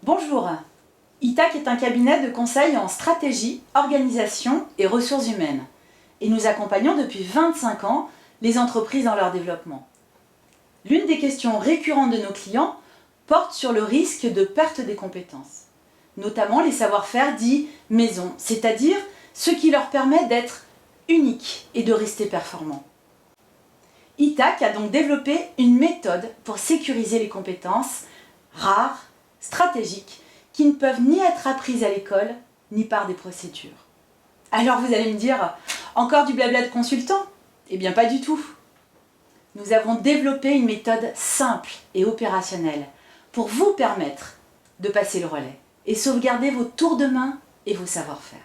Bonjour, ITAC est un cabinet de conseil en stratégie, organisation et ressources humaines. Et nous accompagnons depuis 25 ans les entreprises dans leur développement. L'une des questions récurrentes de nos clients porte sur le risque de perte des compétences, notamment les savoir-faire dits maison, c'est-à-dire ce qui leur permet d'être uniques et de rester performants. ITAC a donc développé une méthode pour sécuriser les compétences rares, stratégiques, qui ne peuvent ni être apprises à l'école, ni par des procédures. Alors vous allez me dire, encore du blabla de consultant? Eh bien pas du tout. Nous avons développé une méthode simple et opérationnelle pour vous permettre de passer le relais et sauvegarder vos tours de main et vos savoir-faire.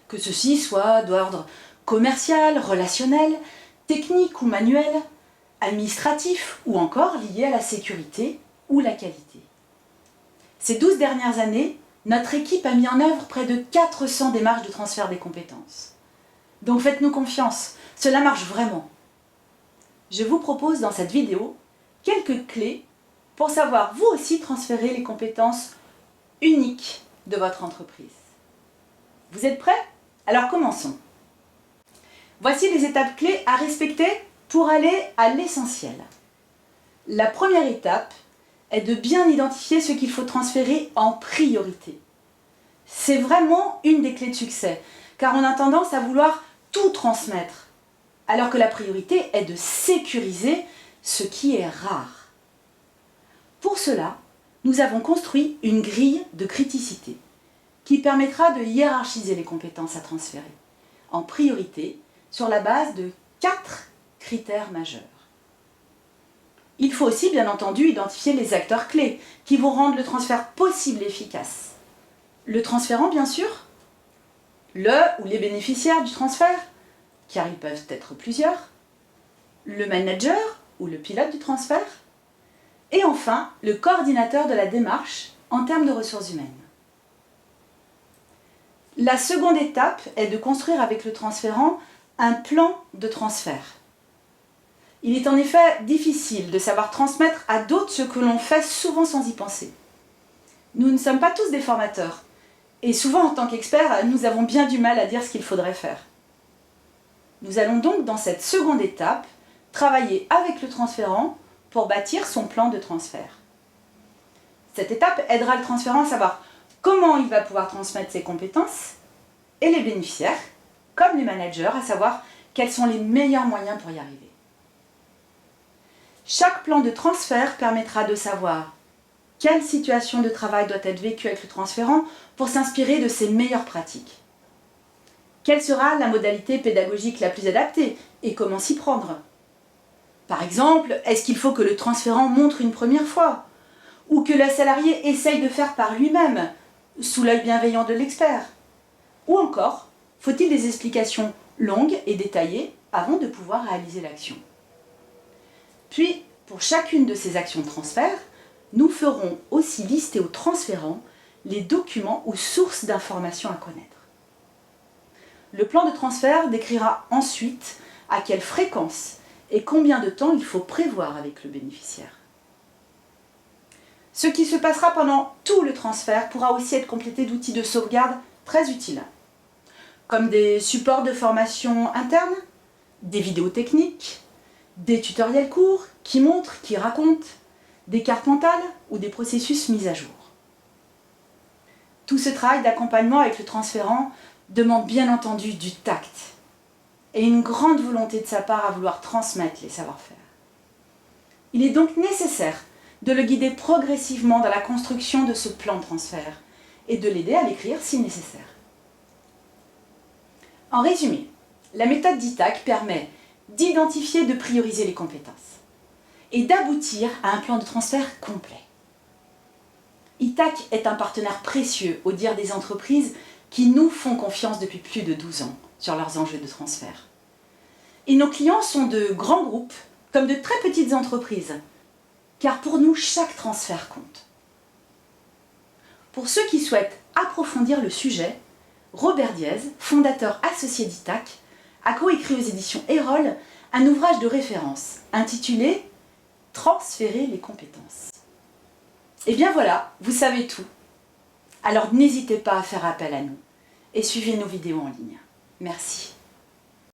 Que ceci soit d'ordre commercial, relationnel, technique ou manuel, administratif ou encore lié à la sécurité ou la qualité. Ces 12 dernières années, notre équipe a mis en œuvre près de 400 démarches de transfert des compétences. Donc faites-nous confiance, cela marche vraiment. Je vous propose dans cette vidéo quelques clés pour savoir vous aussi transférer les compétences uniques de votre entreprise. Vous êtes prêts? Alors commençons. Voici les étapes clés à respecter pour aller à l'essentiel. La première étape est de bien identifier ce qu'il faut transférer en priorité. C'est vraiment une des clés de succès, car on a tendance à vouloir tout transmettre, alors que la priorité est de sécuriser ce qui est rare. Pour cela, nous avons construit une grille de criticité qui permettra de hiérarchiser les compétences à transférer, en priorité, sur la base de 4 critères majeurs. Il faut aussi, bien entendu, identifier les acteurs clés qui vont rendre le transfert possible et efficace. Le transférant, bien sûr, le ou les bénéficiaires du transfert, car ils peuvent être plusieurs, le manager ou le pilote du transfert, et enfin, le coordinateur de la démarche en termes de ressources humaines. La seconde étape est de construire avec le transférant un plan de transfert. Il est en effet difficile de savoir transmettre à d'autres ce que l'on fait souvent sans y penser. Nous ne sommes pas tous des formateurs, et souvent en tant qu'experts, nous avons bien du mal à dire ce qu'il faudrait faire. Nous allons donc dans cette seconde étape travailler avec le transférant pour bâtir son plan de transfert. Cette étape aidera le transférant à savoir comment il va pouvoir transmettre ses compétences et les bénéficiaires, comme les managers, à savoir quels sont les meilleurs moyens pour y arriver. Chaque plan de transfert permettra de savoir quelle situation de travail doit être vécue avec le transférant pour s'inspirer de ses meilleures pratiques. Quelle sera la modalité pédagogique la plus adaptée et comment s'y prendre? Par exemple, est-ce qu'il faut que le transférant montre une première fois? Ou que le salarié essaye de faire par lui-même, sous l'œil bienveillant de l'expert? Ou encore, faut-il des explications longues et détaillées avant de pouvoir réaliser l'action? Puis, pour chacune de ces actions de transfert, nous ferons aussi lister au transférant les documents ou sources d'informations à connaître. Le plan de transfert décrira ensuite à quelle fréquence et combien de temps il faut prévoir avec le bénéficiaire. Ce qui se passera pendant tout le transfert pourra aussi être complété d'outils de sauvegarde très utiles, comme des supports de formation interne, des vidéos techniques, des tutoriels courts qui montrent, qui racontent, des cartes mentales ou des processus mis à jour. Tout ce travail d'accompagnement avec le transférant demande bien entendu du tact et une grande volonté de sa part à vouloir transmettre les savoir-faire. Il est donc nécessaire de le guider progressivement dans la construction de ce plan de transfert et de l'aider à l'écrire si nécessaire. En résumé, la méthode d'ITAC permet d'identifier et de prioriser les compétences et d'aboutir à un plan de transfert complet. ITAC est un partenaire précieux au dire des entreprises qui nous font confiance depuis plus de 12 ans sur leurs enjeux de transfert. Et nos clients sont de grands groupes comme de très petites entreprises, car pour nous, chaque transfert compte. Pour ceux qui souhaitent approfondir le sujet, Robert Diez, fondateur associé d'ITAC, a coécrit aux éditions Erol un ouvrage de référence intitulé « Transférer les compétences ». Et bien voilà, vous savez tout. Alors n'hésitez pas à faire appel à nous et suivez nos vidéos en ligne. Merci.